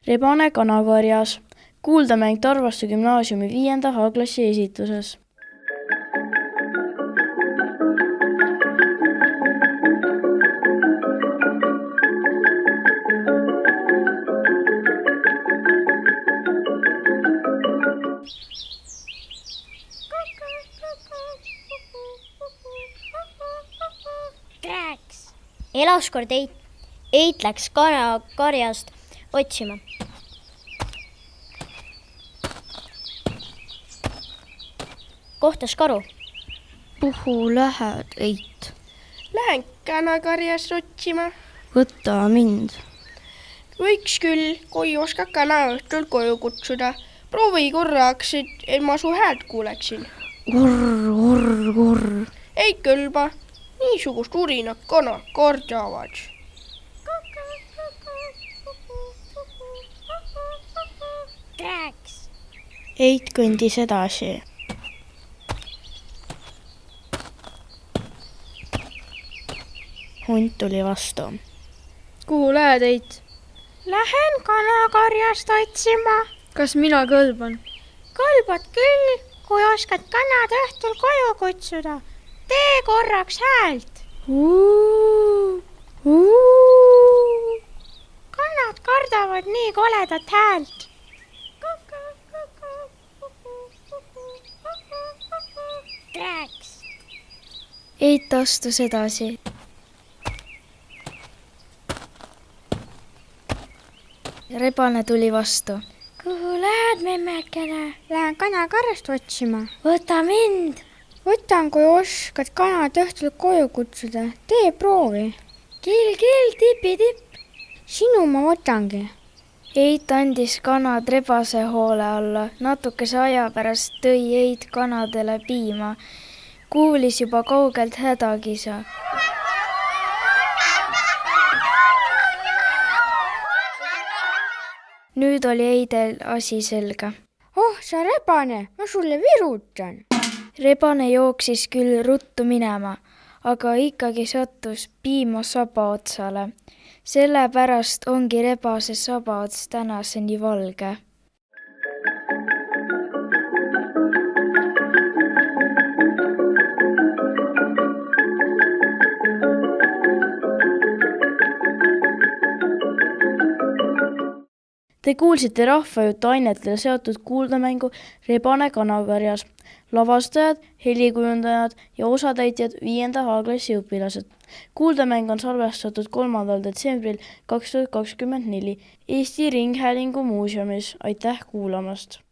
Rebane kanakarjas. Kuuldamäng Tarvaste gümnaasiumi 5. H-klassi esituses. Rääks. Elas kord Eit läks kanakarjast otsima. Kohtas karu. Kuhu lähed, Eit? Lähen kanakarjast otsima. Võta mind. Võiks küll, kui oskad kana õhtul koju kutsuda. Proovi korraks, et ma su häält kuuleksin. Urr. Ei kõlba. Niisugust urinat kanad kardavad. Rääks. Eit kõndis edasi. Hunt tuli vastu. Kuhu lähed, Eit? Lähen kanakarjast otsima. Kas mina kõlban? Kõlbad küll, kui oskad kanad õhtul koju kutsuda. Tee korraks häält. Kanad kardavad nii koledat häält. Rääks. Eit astus edasi. Rebane tuli vastu. Kuhu lähed, memmekene? Lähen kanakarjast otsima. Võta mind. Võtan, kui oskad kanad õhtul koju kutsuda. Tee proovi. Kill, tipi-tipp. Sinu ma võtangi. Eit andis kanad rebase hoole alla. Natukese aja pärast tõi Eit kanadele piima. Kuulis juba kaugelt hädakisa. Nüüd oli Eidel asi selge. Oh, sa rebane, ma sulle virutan. Rebane jooksis küll ruttu minema, aga ikkagi sattus piima saba otsale. Sellepärast ongi rebase sabaots tänaseni valge. Te kuulsite rahvajutu ainetele seotud kuuldamängu Rebane kanakarjas. Lavastajad, helikujundajad ja osatäitjad 5. H-klassi õpilased. Kuuldamäng on salvestatud 3. detsembril 2024 Eesti Ringhäälingu muuseumis. Aitäh kuulamast!